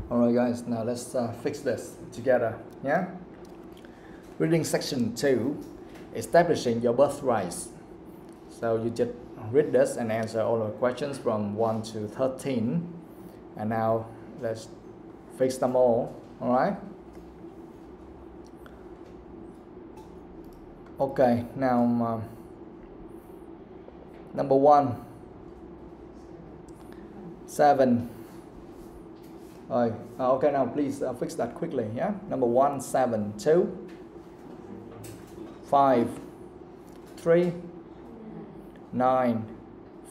Alright guys, now let's fix this together, yeah? Reading section 2, establishing your birthrights. So you just read this and answer all the questions from 1 to 13. And now let's fix them all, alright? Okay, now number 1, 7. Okay, now please fix that quickly, yeah? Number 1, 7, 2, 5, 3, 9,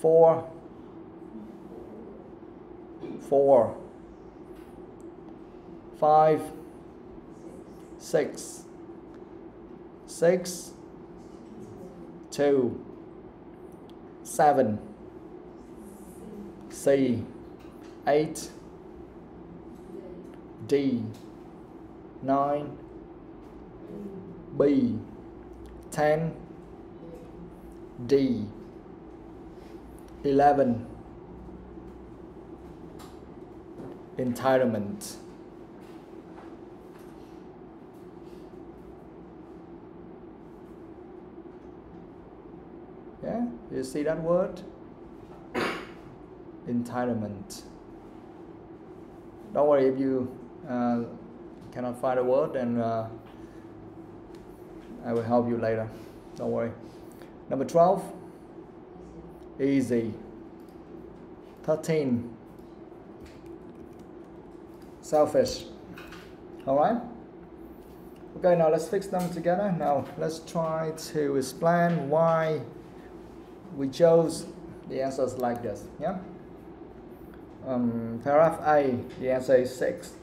4, 4, 5, 6, 6, 2, 7, C, 8, D, 9, B, 10, D, 11, entitlement. Yeah, you see that word? Entitlement. Don't worry if you cannot find a word, and I will help you later. Don't worry. Number 12, easy. 13, selfish. All right? Okay, now let's fix them together. Now let's try to explain why we chose the answers like this. Yeah. Paragraph A, the answer is 6.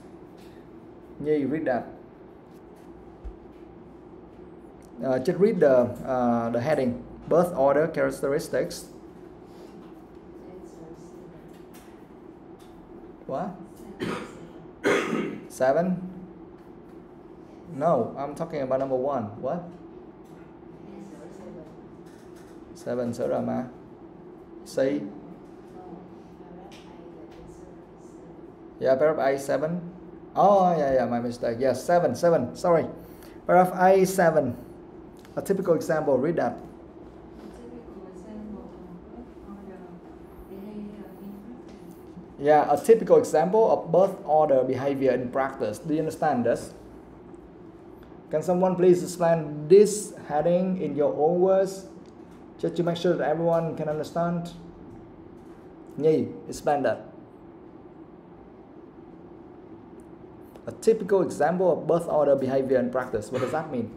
Nhi, read that. Just read the heading. Birth order characteristics. What? 7? No, I'm talking about number 1. What? 7 sửa rồi mà. C. Yeah, paragraph A, 7. Oh, yeah, my mistake. Yes, 7, sorry. Paragraph A, 7. A typical example, read that. Yeah, a typical example of birth order behavior in practice. Do you understand this? Can someone please explain this heading in your own words, just to make sure that everyone can understand? Nhi, explain that. A typical example of birth order behavior in practice. What does that mean?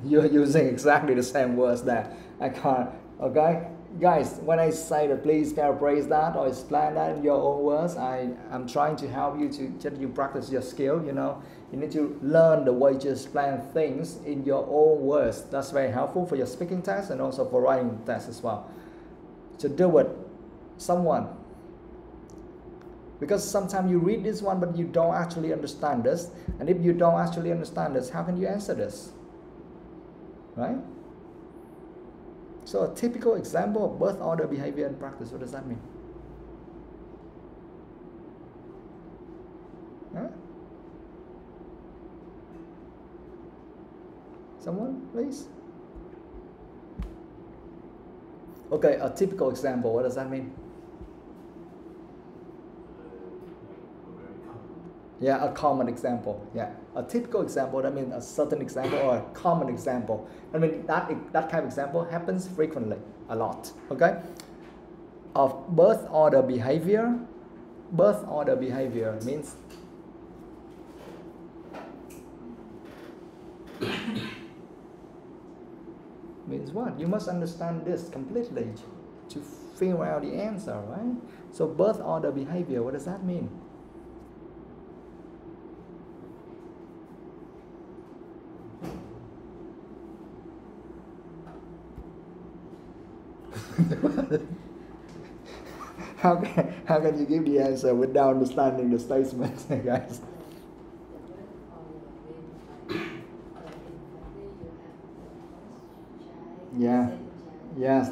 You're using exactly the same words there. I can't. Okay, guys, when I say that, please paraphrase that or explain that in your own words. I'm trying to help you to just you practice your skill. You know, you need to learn the way to explain things in your own words. That's very helpful for your speaking test and also for writing test as well. To deal with someone, because sometimes you read this one but you don't actually understand this, and if you don't actually understand this, how can you answer this? Right? So a typical example of birth order behavior in practice, what does that mean? Huh? Someone, please? Okay, a typical example, what does that mean? Yeah, a common example. Yeah, a typical example, that means a certain example or a common example. I mean, that kind of example happens frequently, a lot, okay? Of birth order behavior. Birth order behavior means what? You must understand this completely to figure out the answer, right? So birth order behavior, what does that mean? how can you give the answer without understanding the statement, guys? Yeah. Yes.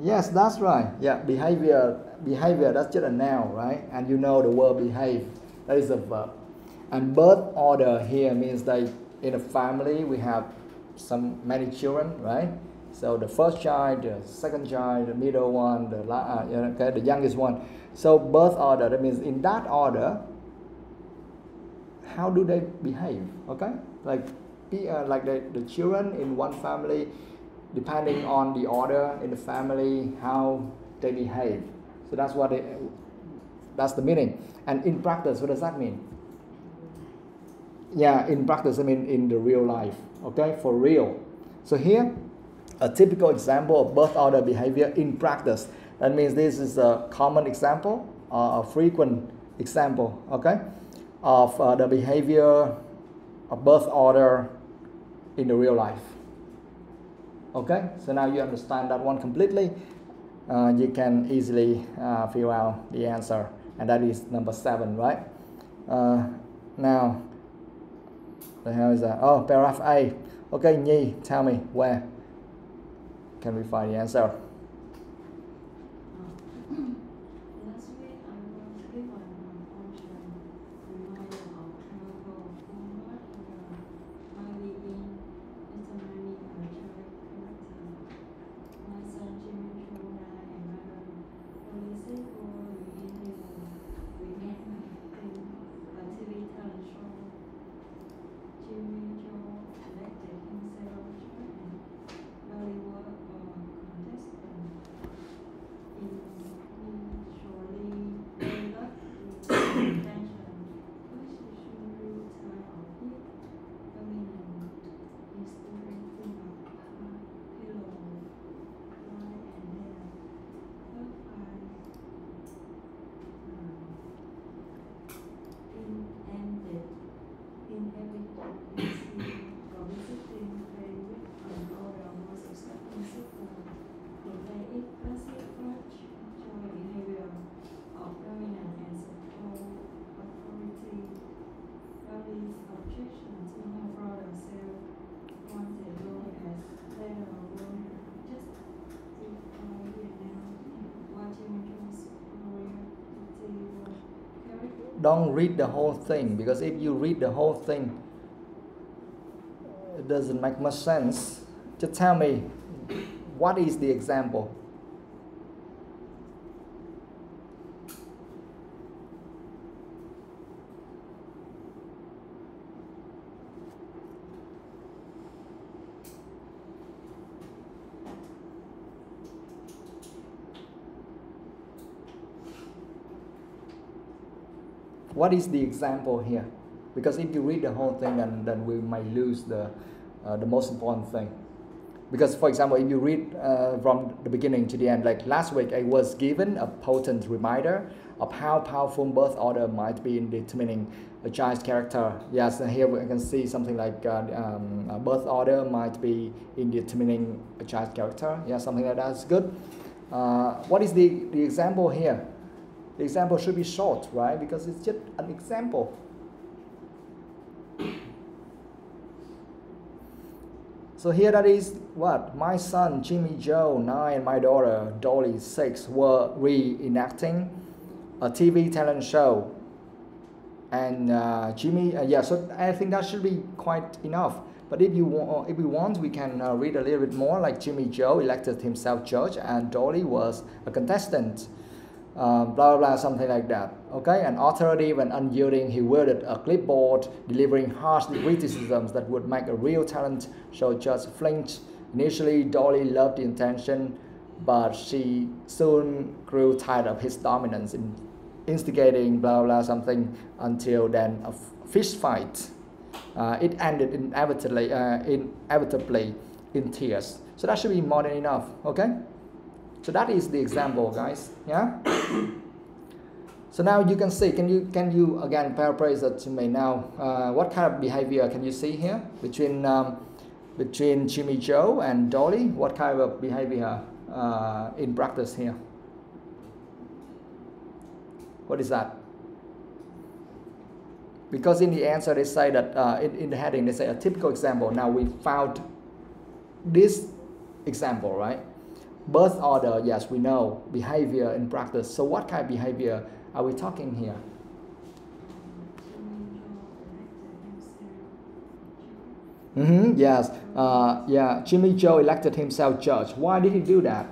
Yes, that's right. Yeah, behavior, that's just a noun, right? And you know the word behave, that is a verb. And birth order here means that in a family we have many children, right? So the first child, the second child, the middle one, the youngest one. So birth order, that means in that order, how do they behave? Okay, like the children in one family, depending on the order in the family, how they behave. So that's the meaning. And in practice, what does that mean? Yeah, in practice, I mean in the real life. Okay, for real. So here, a typical example of birth order behavior in practice. That means this is a common example, a frequent example, okay, of the behavior of birth order in the real life. Okay, so now you understand that one completely. You can easily fill out the answer, and that is number 7, right? Now, the hell is that? Oh, paragraph A. Okay, Nhi, tell me where can we find the answer? Last week I was given an option reminder of travel format by reading literary character. My son Jimmy Chora and Madam Policy for reading we met a TV talent show. Jimmy Chora elected himself and Bollywood contestant. Don't read the whole thing, because if you read the whole thing, it doesn't make much sense. Just tell me, what is the example? What is the example here? Because if you read the whole thing, then we might lose the most important thing. Because, for example, if you read from the beginning to the end, like last week, I was given a potent reminder of how powerful birth order might be in determining a child's character. Yes, and here we can see something like birth order might be in determining a child's character. Yeah, something like that is good. What is the example here? The example should be short, right? Because it's just an example. So here that is what? My son, Jimmy Joe, 9, and my daughter, Dolly, 6, were reenacting a TV talent show. And Jimmy, yeah, so I think that should be quite enough. But if we want, we can read a little bit more, like Jimmy Joe elected himself judge and Dolly was a contestant. Blah, blah, blah, something like that. Okay, and authoritative and unyielding, he wielded a clipboard, delivering harsh criticisms that would make a real talent show judge flinch. Initially, Dolly loved the intention, but she soon grew tired of his dominance in instigating blah, blah, something, until then a fist fight. It ended inevitably in tears. So that should be more than enough, okay? So that is the example, guys. Yeah. So now you can see, can you again paraphrase it to me now? What kind of behavior can you see here between Jimmy, Joe and Dolly? What kind of behavior in practice here? What is that? Because in the answer they say that in the heading they say a typical example. Now we found this example, right? Birth order, yes, we know. Behavior in practice. So what kind of behavior are we talking here? Yes. Yeah. Jimmy Joe elected himself judge. Why did he do that?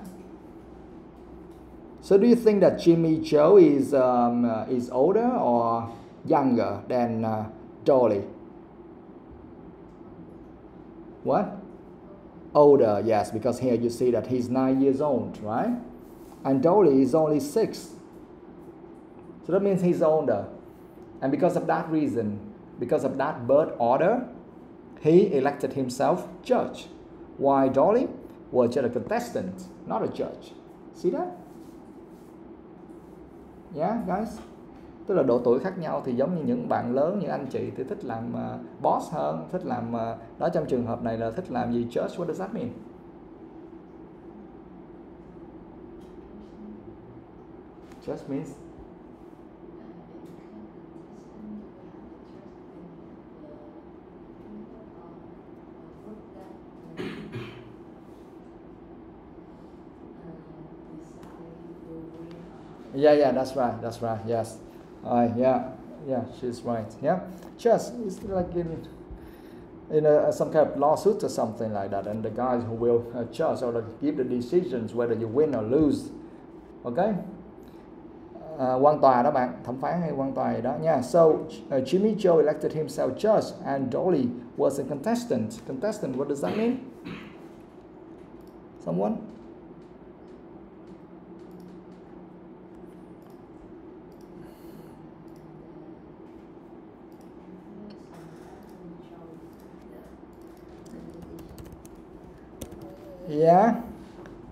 So do you think that Jimmy Joe is older or younger than Dolly? What? Older, yes, because here you see that he's 9 years old, right? And Dolly is only 6. So that means he's older. And because of that reason, because of that birth order, he elected himself judge. Why Dolly was just a contestant, not a judge. See that? Yeah, guys? Tức là độ tuổi khác nhau thì giống như những bạn lớn như anh chị thì thích làm boss hơn, thích làm đó, trong trường hợp này là thích làm gì? Judge, what does that mean? Judge means yeah, that's right, yes. Yeah, she's right. Yeah, just it's like in some kind of lawsuit or something like that, and the guys who will judge or give the decisions whether you win or lose. Okay, quan tòa đó bạn, thẩm phán hay quan tòa gì đó nha. So Jimmy Joe elected himself judge, and Dolly was a contestant. Contestant, what does that mean? Someone?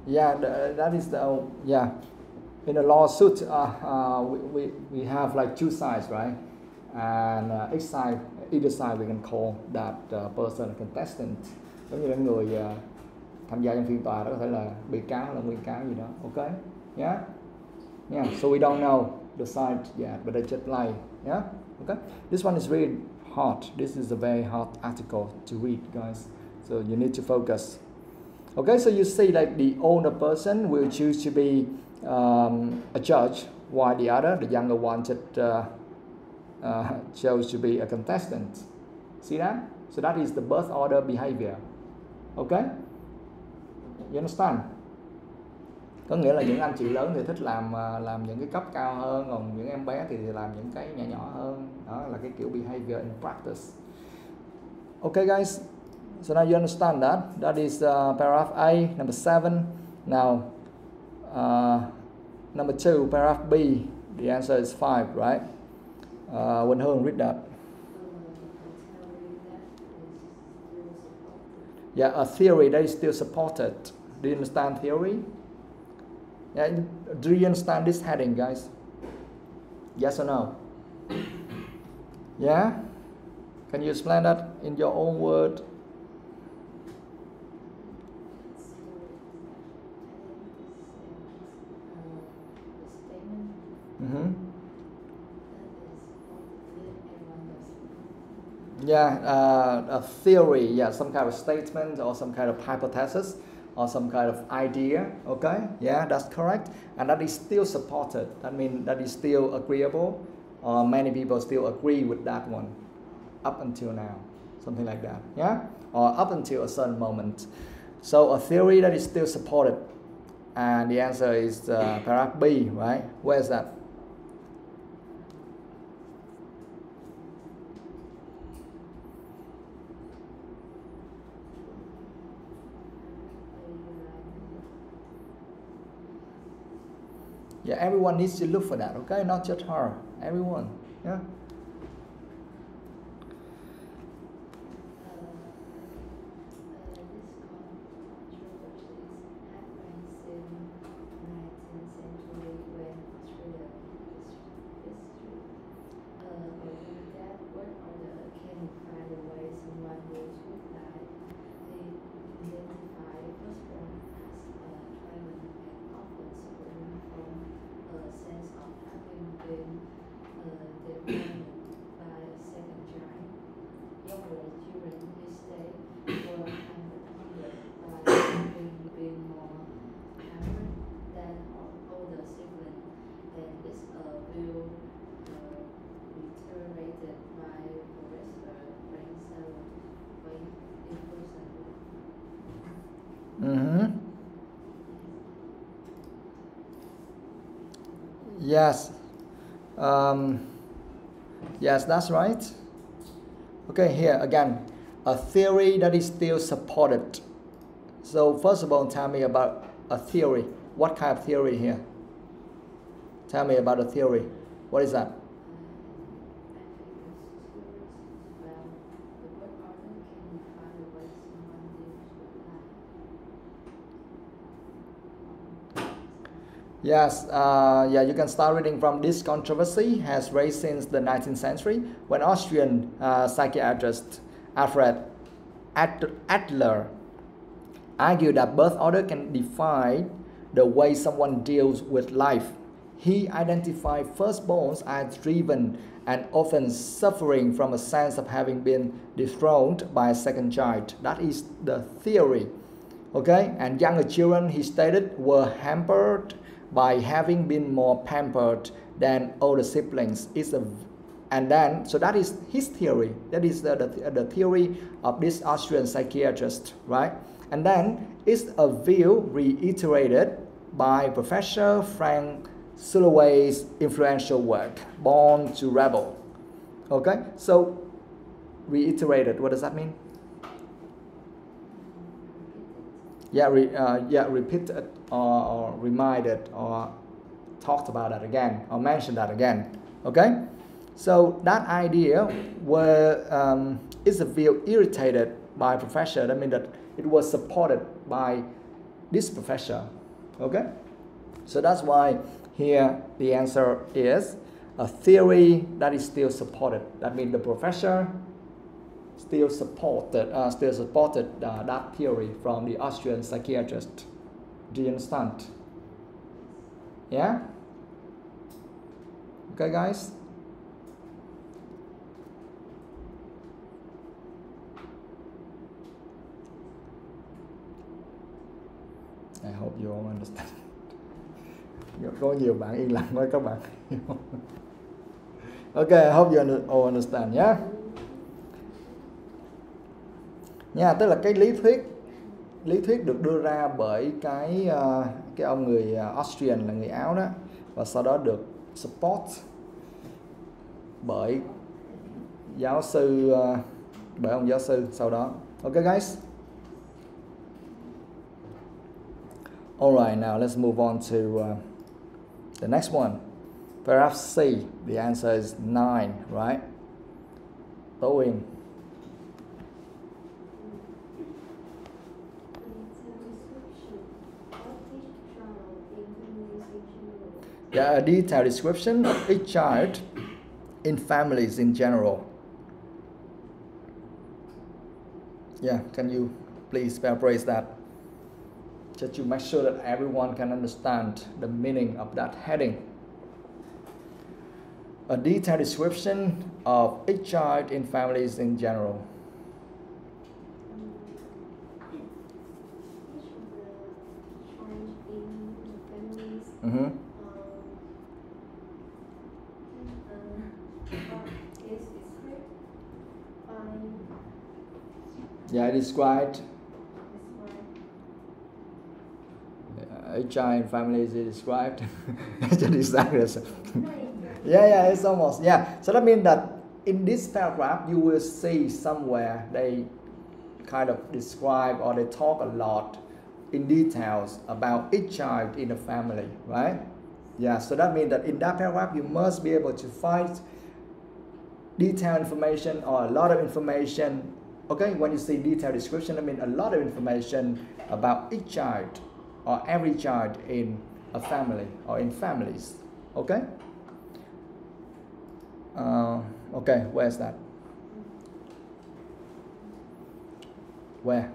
Yeah, that is the yeah. In a lawsuit, we have like two sides, right? And either side we can call that person a contestant. Giống như là người tham gia trong phiên tòa đó có thể là bị cáo hay là nguyên cáo gì đó. Okay, yeah. So we don't know the side yet, but they just lie. Yeah. Okay. This one is really hard. This is a very hard article to read, guys. So you need to focus. Okay, so you see like the older person will choose to be a judge, while the other, the younger one, chose to be a contestant. See that? So that is the birth order behavior. Okay? You understand? Có nghĩa là những anh chị lớn thì thích làm những cái cấp cao hơn, còn những em bé thì làm những cái nhỏ nhỏ hơn. Đó là cái kiểu behavior in practice. Okay, guys. So now you understand that. That is paragraph A, number 7. Now, number 2, paragraph B. The answer is 5, right? Quỳnh Hương, read that. Yeah, a theory that is still supported. Do you understand theory? Yeah, do you understand this heading, guys? Yes or no? Yeah? Can you explain that in your own word? Yeah, a theory, yeah, some kind of statement or some kind of hypothesis or some kind of idea, okay? Yeah, that's correct. And that is still supported. That means that is still agreeable, or many people still agree with that one up until now, something like that, yeah? Or up until a certain moment. So a theory that is still supported. And the answer is paragraph B, right? Where is that? Yeah, everyone needs to look for that, okay? Not just her, everyone, yeah? will reiterated by Professor Frank Sarah in person. Mm-hmm. Yes. Yes, that's right. Okay, here again, a theory that is still supported. So first of all, tell me about a theory. What kind of theory here? Tell me about a theory. What is that? Yes, yeah, you can start reading from this controversy has raised since the 19th century when Austrian psychiatrist Alfred Adler argued that birth order can define the way someone deals with life. He identified firstborns as driven and often suffering from a sense of having been dethroned by a second child. That is the theory. Okay, and younger children, he stated, were hampered by having been more pampered than older siblings. So that is his theory. That is the theory of this Austrian psychiatrist, right? And then it's a view reiterated by Professor Frank Sulaway's influential work, Born to Rebel. Okay, so reiterated, what does that mean? Yeah, repeated or reminded or talked about that again or mentioned that again. Okay, so that idea is a view irritated by professor. That means that it was supported by this professor. Okay, so that's why here the answer is a theory that is still supported. That means the professor still supported that theory from the Austrian psychiatrist. Do you understand? Yeah? Okay, guys? I hope you all understand. Có nhiều bạn yên lặng với các bạn. Okay, I hope you all understand, yeah? Nha, tức là cái lý thuyết được đưa ra bởi cái ông người Austrian là người Áo đó, và sau đó được support bởi ông giáo sư sau đó. Okay, guys. Alright, now let's move on to the next one. Paragraph C, the answer is 9, right? TOEIC. Yeah, a detailed description of each child in families in general. Yeah, can you please paraphrase that? Just to make sure that everyone can understand the meaning of that heading. A detailed description of each child in families in general. Mm-hmm. Yeah, described. Each child in families is described. Yeah, it's almost, yeah. So that means that in this paragraph, you will see somewhere they kind of describe or they talk a lot in details about each child in the family, right? Yeah, so that means that in that paragraph, you must be able to find detailed information or a lot of information. Okay, when you see detailed description, I mean a lot of information about each child or every child in a family or in families. Okay? Okay, where's that? Where?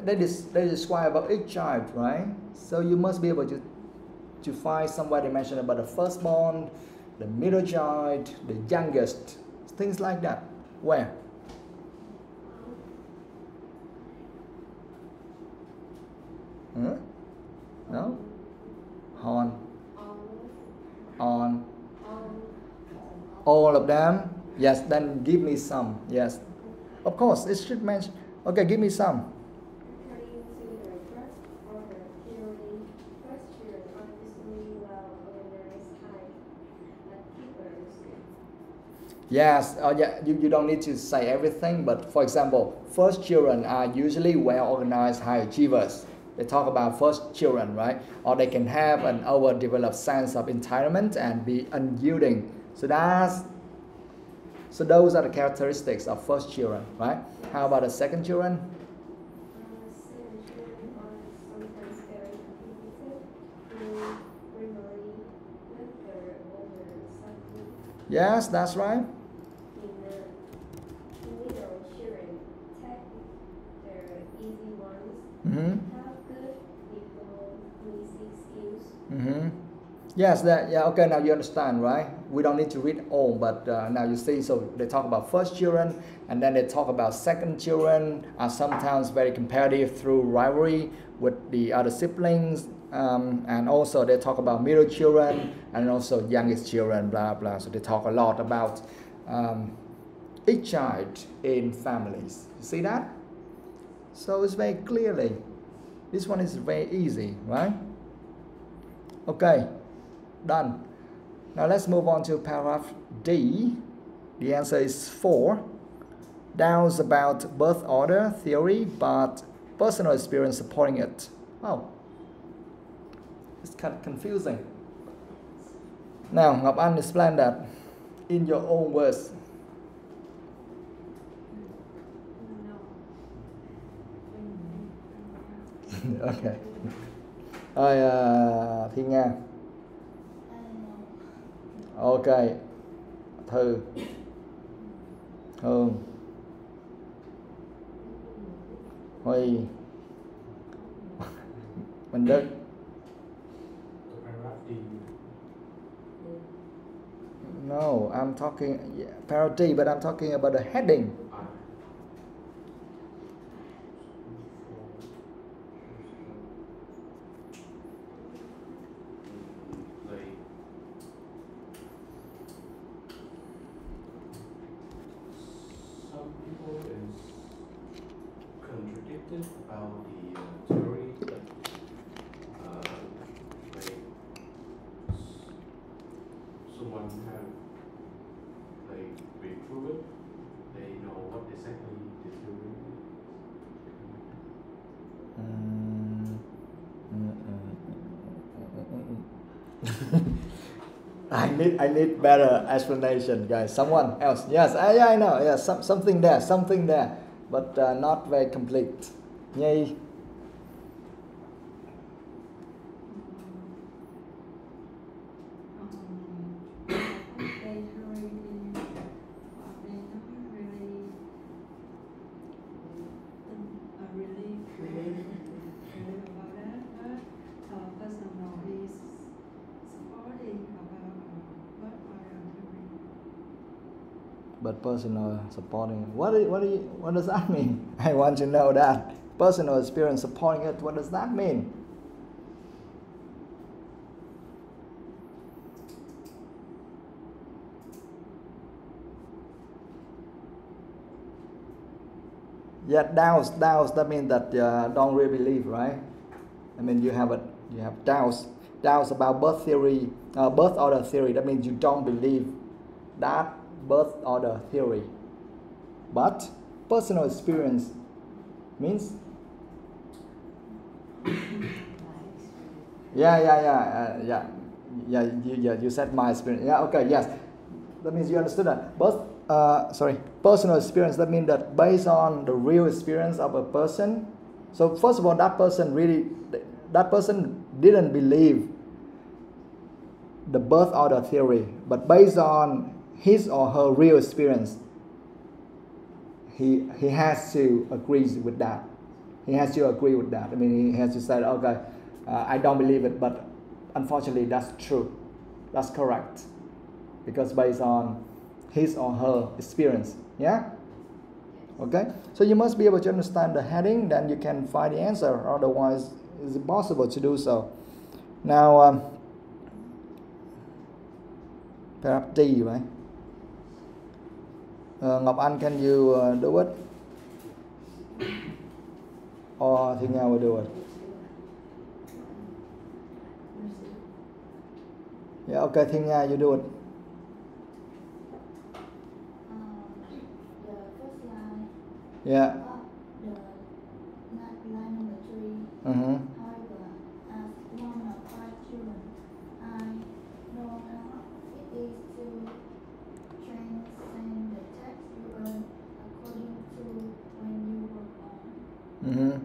They describe about each child, right? So you must be able to find somewhere they mention about the firstborn, the middle child, the youngest, things like that. Where? Huh? No? On. On. All of them? Yes, then give me some. Yes. Of course, it should mention. Okay, give me some. According to the first order theory, first children are usually well organized, high achievers. Yes, yeah, you don't need to say everything, but for example, first children are usually well organized, high achievers. They talk about first children, right? Or they can have an overdeveloped sense of entitlement and be unyielding. So those are the characteristics of first children, right? How about the second children? Second children are sometimes very competitive, who primarily with their older siblings. Yes, that's right. In middle children, take their easy ones, Mm-hmm. have good diplomacy skills. Mm-hmm. Yes, okay, now you understand, right? We don't need to read all, but now you see, so they talk about first children, and then they talk about second children, are sometimes very competitive through rivalry with the other siblings, and also they talk about middle children, and also youngest children, blah, blah. So they talk a lot about each child in families. You see that? So it's very clearly, this one is very easy, right? Okay. Done. Now let's move on to paragraph D. The answer is 4. Doubts about birth order theory, but personal experience supporting it. Oh, it's kind of confusing. Now, Ngọc Anh, explain that in your own words. Okay. Thiên Nga. Ok. Thư. Hương. Huy. Minh Đức. No, I'm talking parody, but I'm talking about the heading. Some people is contradicted about the theory, like someone have been proven, they know what exactly the theory is. I need better explanation, guys. Someone else. Yes, I know. Yes, something there, but not very complete. Nhi. But personal supporting. What does that mean? I want to know that. Personal experience supporting it. What does that mean? Yeah, doubts. That means that don't really believe, right? I mean, you have doubts about birth theory, birth order theory. That means you don't believe that birth order theory. But personal experience means you said my experience. Yeah, okay, yes. That means you understood that. Personal experience, that means that based on the real experience of a person. So first of all, that person didn't believe the birth order theory, but based on his or her real experience, he has to agree with that. He has to agree with that. I mean, he has to say, okay, I don't believe it, but unfortunately, that's true. That's correct. Because based on his or her experience. Yeah? Okay? So you must be able to understand the heading, then you can find the answer. Otherwise, It's impossible to do so. Now, perhaps D, right? Ngọc Anh, can you do it? Or Thiên Nga will do it? Yeah, okay, Thiên Nga, you do it. The first line. Yeah. The line number 3. Mm-hmm. However, as one of 5 children, I know how it is to transcend the text you earn according to when you work on. Mm-hmm.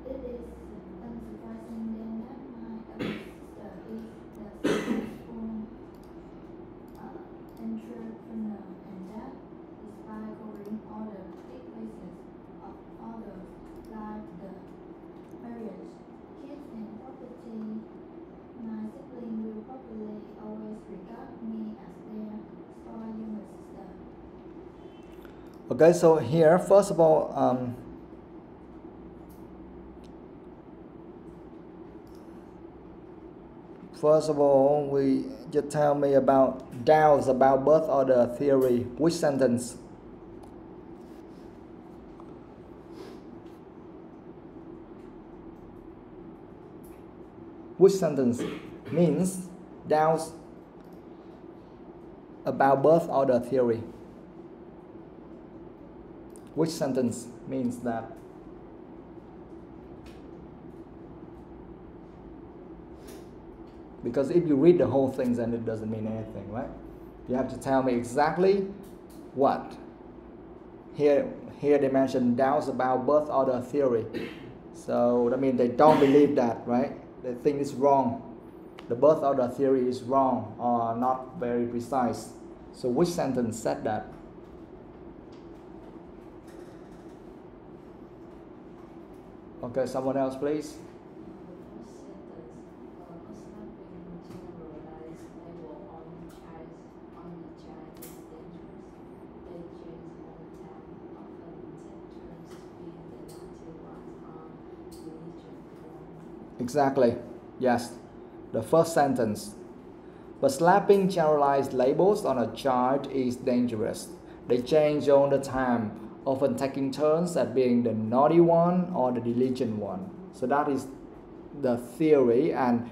It is unsurprising then that my sister is the successful entrepreneur, and that despite covering all the big places of others like the marriage, kids, and property, my sibling will probably always regard me as their far younger sister. Okay, so here, first of all, we just tell me about doubts about birth order theory. Which sentence? Which sentence means doubts about birth order theory? Which sentence means that? Because if you read the whole thing, then it doesn't mean anything, right? You have to tell me exactly what. Here they mention doubts about birth order theory. So that means they don't believe that, right? They think it's wrong. The birth order theory is wrong or not very precise. So which sentence said that? Okay, someone else, please. Exactly, yes. The first sentence. But slapping generalized labels on a child is dangerous. They change all the time, often taking turns at being the naughty one or the diligent one. So that is the theory, and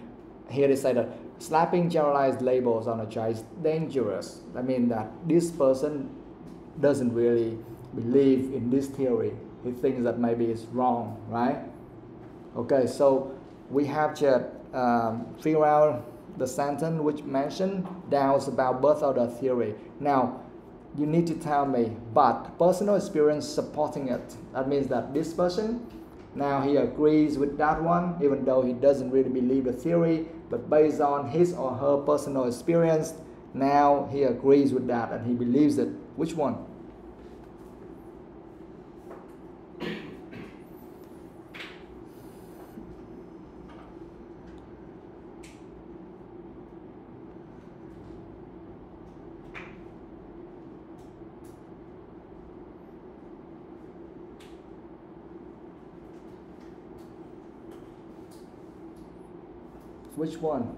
here they say that slapping generalized labels on a child is dangerous. I mean that this person doesn't really believe in this theory. He thinks that maybe it's wrong, right? Okay, so we have to figure out the sentence which mentioned doubts about birth order theory. Now, you need to tell me, but personal experience supporting it. That means that this person, now he agrees with that one, even though he doesn't really believe the theory, but based on his or her personal experience, now he agrees with that and he believes it. Which one? Which one?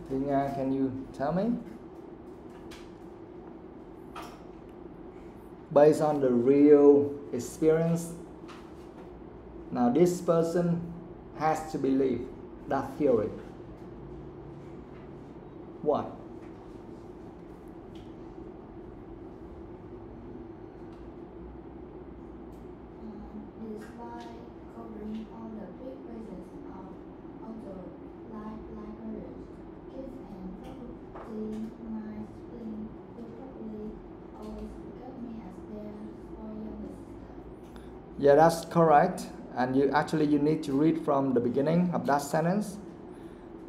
Can you tell me? Based on the real experience, now this person has to believe that theory. What? Despite covering all the big places of outdoor life like marriage, kids, and property, my sibling will probably always regard me as their small younger sister. Yeah, that's correct. And you need to read from the beginning of that sentence.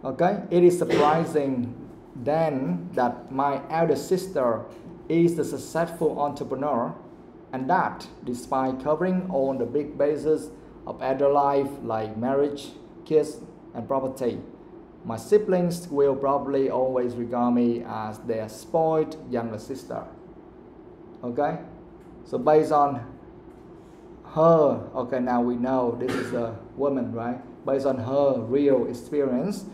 Okay? It is surprising then that my elder sister is the successful entrepreneur, and that despite covering all the big bases of adult life like marriage, kids, and property, my siblings will probably always regard me as their spoiled younger sister. Okay? So based on her, okay, now we know this is a woman, right? Based on her real experience,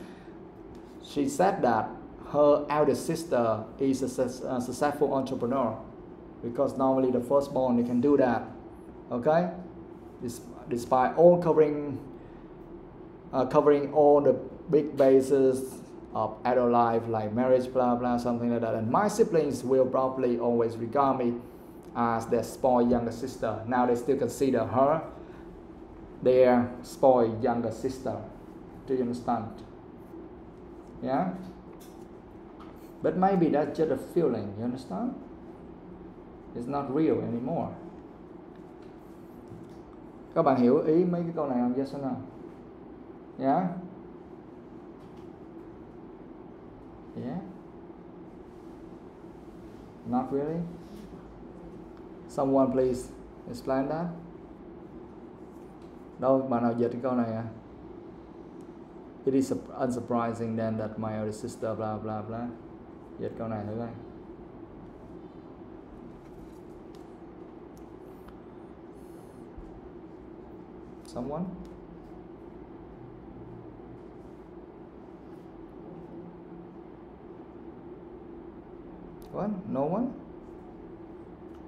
she said that her eldest sister is a successful entrepreneur, because normally the firstborn, they can do that, okay? Despite all covering all the big bases of adult life, like marriage, blah blah, something like that. And my siblings will probably always regard me as their spoiled younger sister. Now they still consider her their spoiled younger sister. Do you understand? Yeah? But maybe that's just a feeling, you understand? It's not real anymore. Các bạn hiểu ý mấy cái câu này không? Yes or no? Yeah? Yeah? Not really? Someone please explain that. Đâu, bạn nào dịch cái câu này à? It is unsurprising then that my elder sister blah blah blah. Dịch câu này thử coi. Someone? What? No one?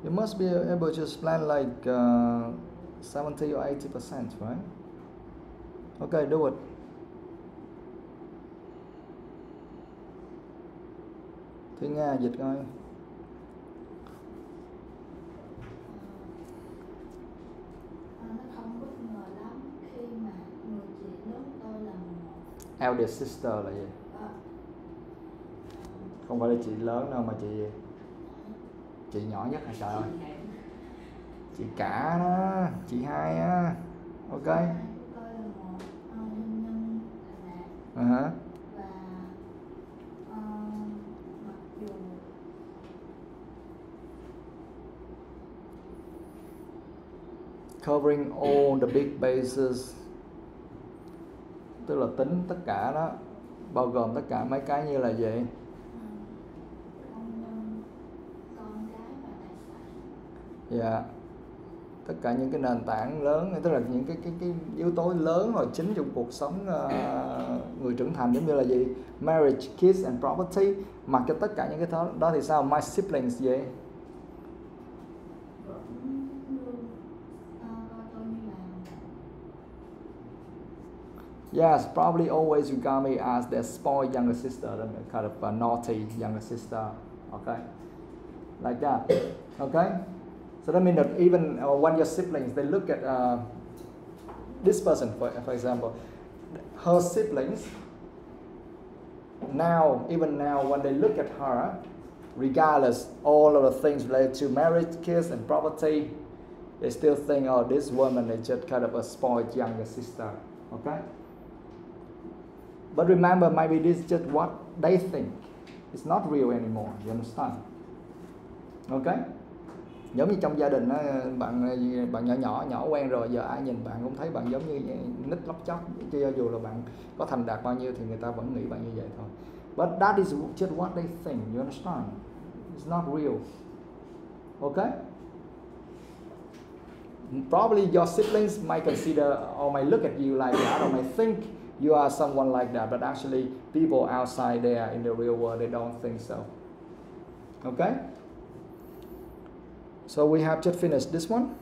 You must be able to explain like 70 or 80%, right? Okay, do it. Thì Nga dịch coi. Nó không bất ngờ lắm khi mà người chị lớn tôi là một Eldest sister là gì? Không phải là chị lớn đâu mà chị nhỏ nhất hả trời ơi? Chị cả đó, chị hai á. Ok. tôi là một doanh nhân thành đạt. Và mặc dù covering all the big bases, tức là tính tất cả đó, bao gồm tất cả mấy cái như là gì? hôn nhân, con cái và tài sản. Dạ. Tất cả những cái nền tảng lớn, tức là những cái yếu tố lớn hoặc chính trong cuộc sống người trưởng thành, giống như là gì? Marriage, kids and property. Mặc cho tất cả những cái đó thì sao? My siblings gì? Yes, probably always regard me as their spoiled younger sister, kind of a naughty younger sister. Okay, like that. Okay, so that means that even when your siblings, they look at this person, for example, her siblings. Now, even now, when they look at her, regardless all of the things related to marriage, kids, and property, they still think, oh, this woman is just kind of a spoiled younger sister. Okay. But remember, maybe this is just what they think. It's not real anymore. You understand? Okay? Giống như trong gia đình đó, bạn nhỏ quen rồi, giờ ai nhìn bạn cũng thấy bạn giống như nít lóc chóc. Cho dù là bạn có thành đạt bao nhiêu thì người ta vẫn nghĩ bạn như vậy thôi. But that is just what they think. You understand? It's not real. Okay? Probably your siblings might consider or might look at you like that, or might think you are someone like that, but actually people outside there in the real world, they don't think so. Okay? So we have just finished this one.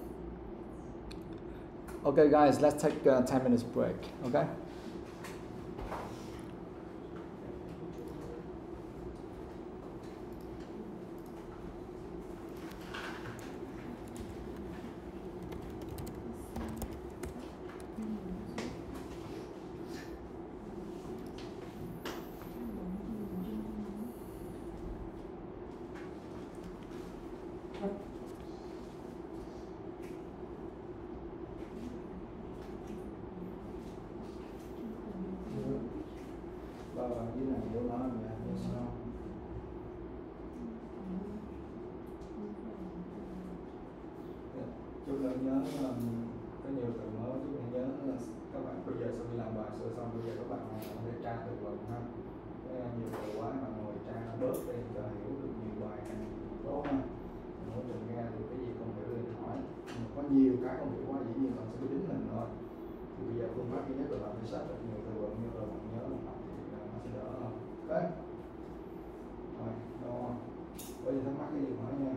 Okay guys, let's take a 10 minutes break. Okay? Chú lại nhớ có nhiều từ mới, chú lại nhớ là các bạn bây giờ sau khi làm bài sửa xong, bây giờ các bạn có thể tra từ vựng ha. Nhiều từ quá mà ngồi tra bớt đi cho hiểu được nhiều bài này tốt ha. Mỗi lần nghe thì cái gì không hiểu thì hỏi, có nhiều cái không hiểu quá dĩ nhiên bạn sẽ biết đứng mình thôi. Thì bây giờ phương pháp duy nhất là bạn phải sách được nhiều từ vựng như là bạn nhớ một học thì nó sẽ đỡ hơn. Ok. Rồi, rồi. Có gì thắc mắc cái gì hỏi nha.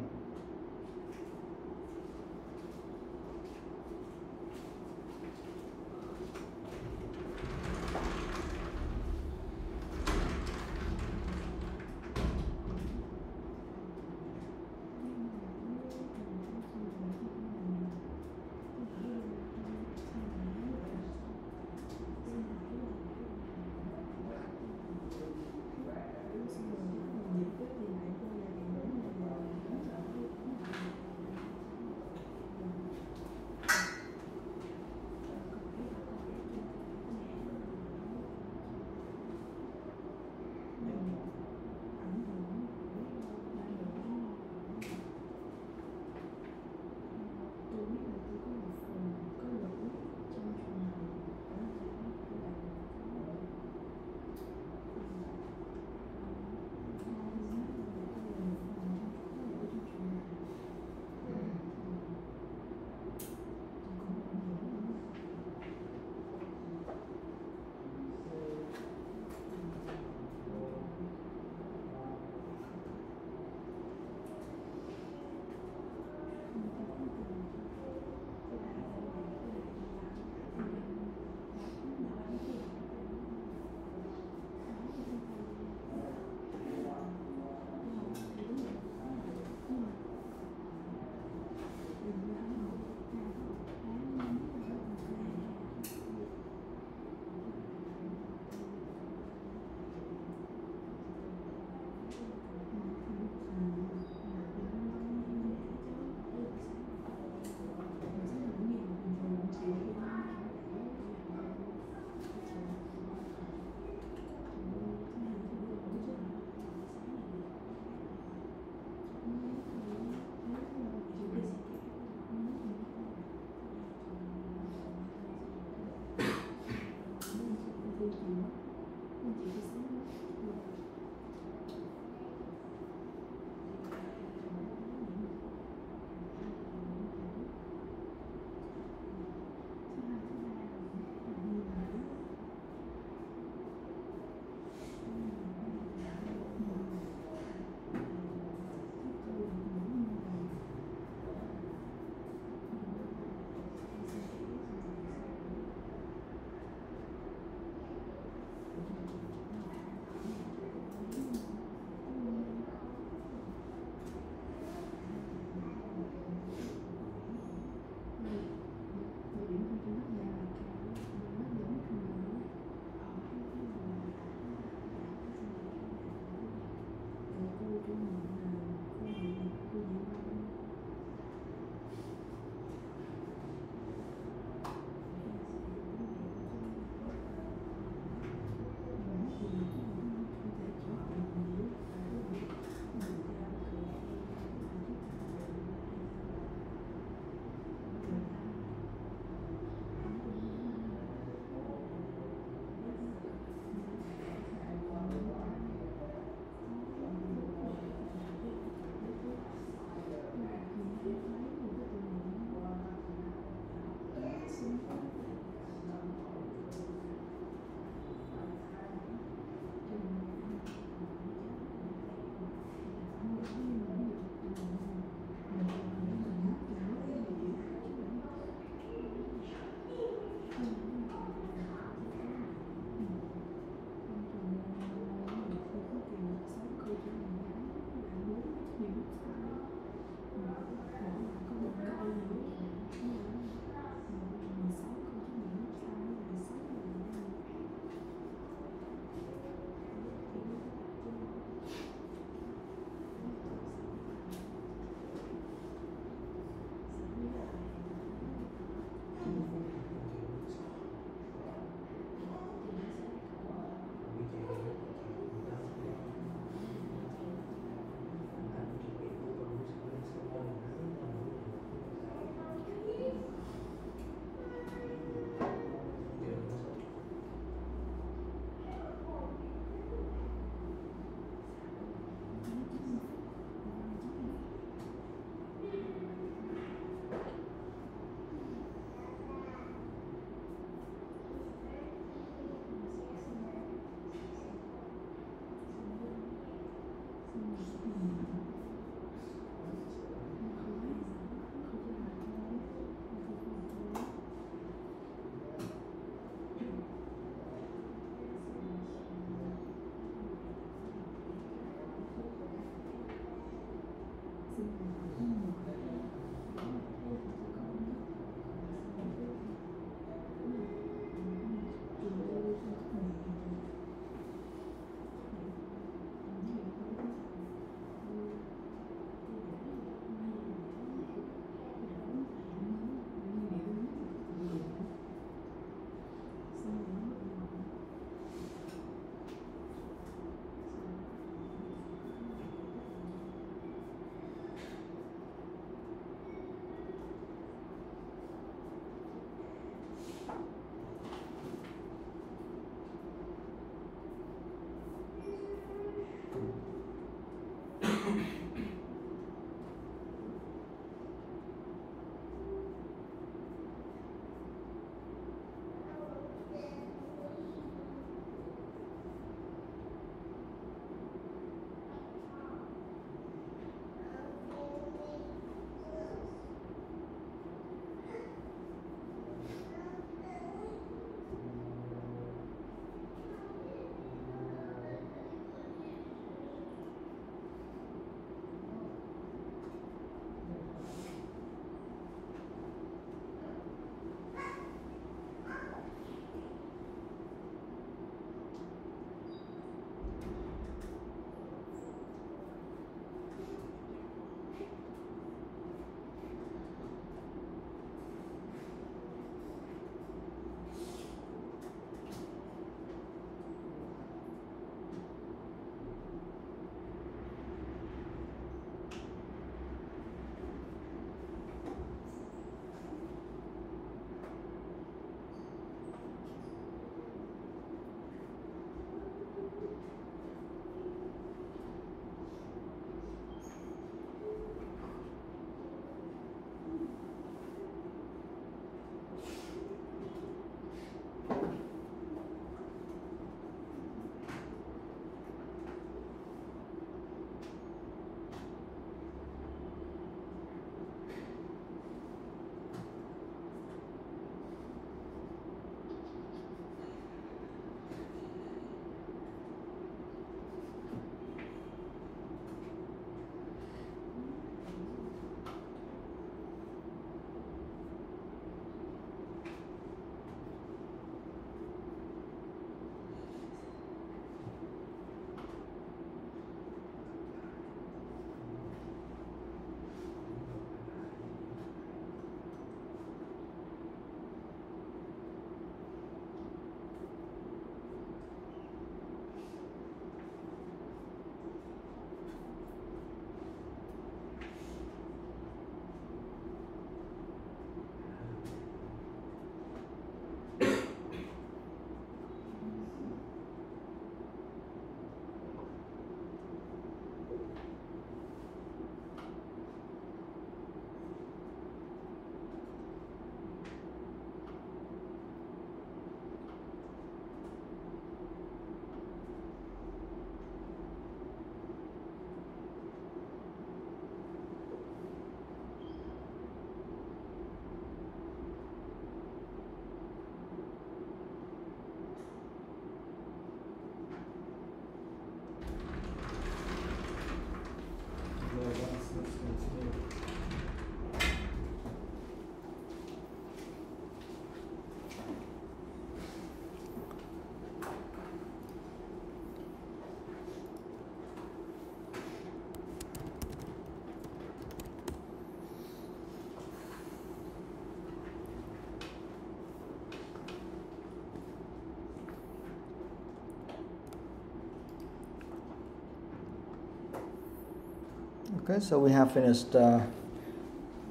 Okay, so we have finished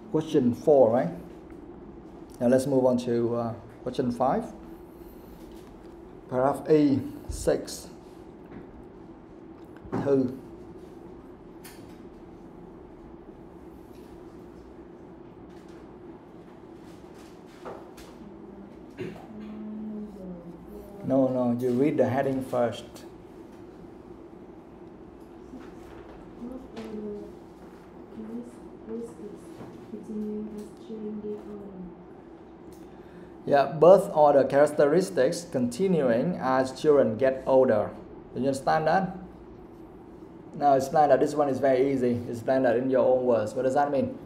question 4, right? Now let's move on to question 5. Paragraph E6. Thư. No, you read the heading first. Yeah, birth order characteristics continuing as children get older. Do you understand that? Now explain that. This one is very easy. Explain that in your own words. What does that mean?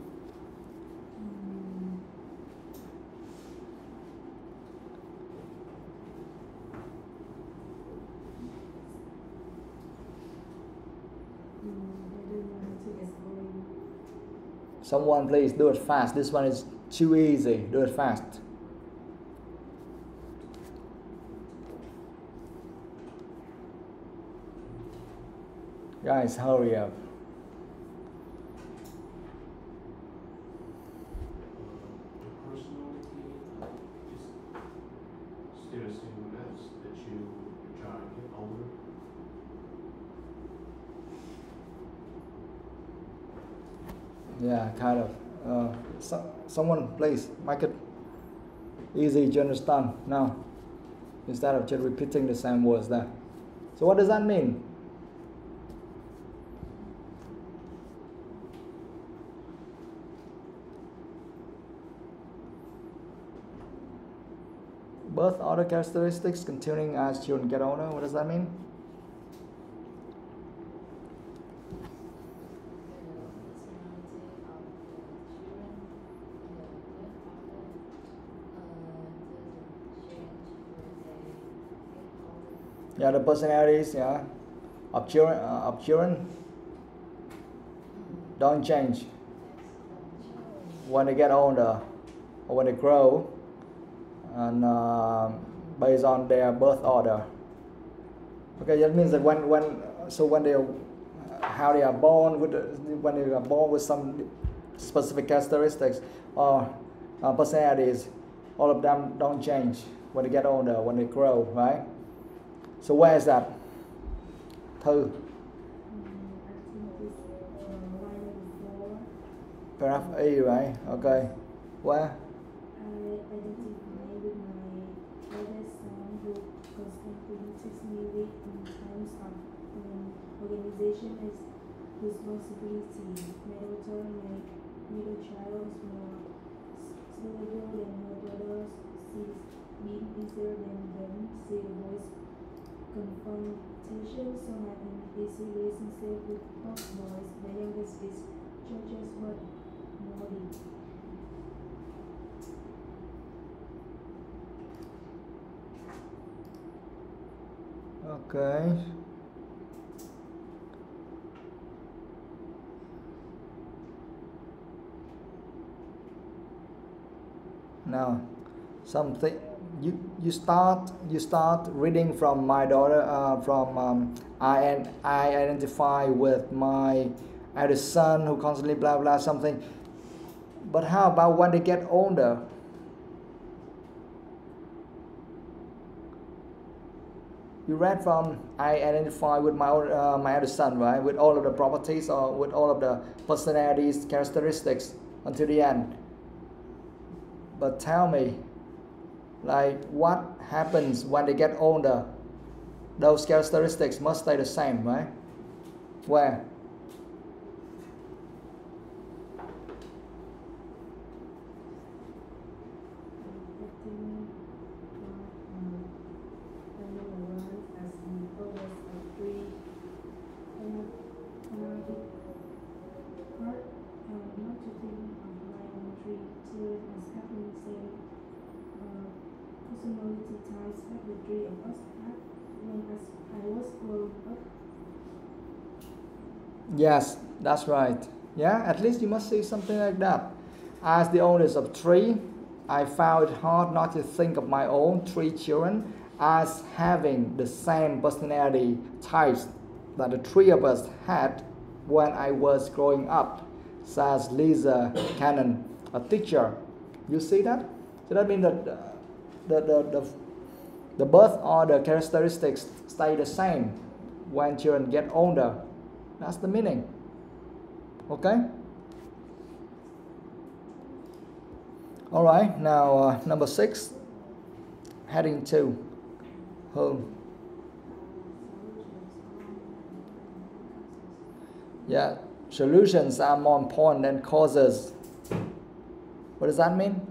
Someone please do it fast. This one is too easy. Do it fast. Guys, hurry up. The personality is still the same as that your child get older. Yeah, kind of. Someone please make it easy to understand now, instead of just repeating the same words there. So what does that mean? Birth order characteristics continuing as children get older. What does that mean? Yeah, the personalities, yeah, of children don't change when they get older or when they grow, and based on their birth order. Okay, that means that when they how they are born when they are born with some specific characteristics or personalities, all of them don't change when they get older, when they grow, right? So where is that? Thư. Paragraph E, right? Okay. Where? I identify with my eldest son who constantly takes me with in times of organization is responsibility. My daughter, my middle child, is more stable than her brothers. She's been easier than them. See the voice confrontation, so I have an easy relationship with both boys. The youngest is just but naughty. Okay. Now, something you start reading from my daughter. I identify with my eldest son who constantly blah blah something. But how about when they get older? You read from I identify with my eldest son, right? With all of the properties or with all of the personalities, characteristics until the end. But tell me, like, what happens when they get older? Those characteristics must stay the same, right? Where? Personality ties that the three of us had when I was growing up. Yes, that's right. Yeah, at least you must see something like that. As the oldest of three, I found it hard not to think of my own three children as having the same personality types that the three of us had when I was growing up, says Lisa Cannon, a teacher. You see that? So that means that the birth order characteristics stay the same when children get older. That's the meaning. Okay? All right, now number 6, heading 2. Who? Yeah, solutions are more important than causes. What does that mean?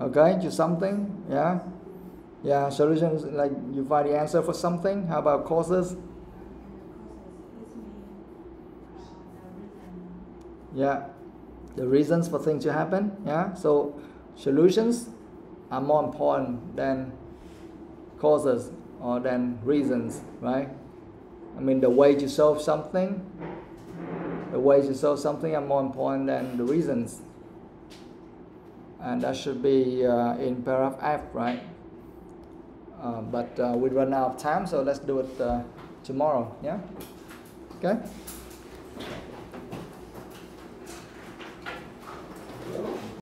Okay, choose something. Yeah. Yeah, solutions like you find the answer for something. How about causes? Yeah, the reasons for things to happen. Yeah, so solutions are more important than causes or than reasons, right? I mean, the way to solve something are more important than the reasons. And that should be in paragraph F, right? But we run out of time, so let's do it tomorrow. Yeah. Okay.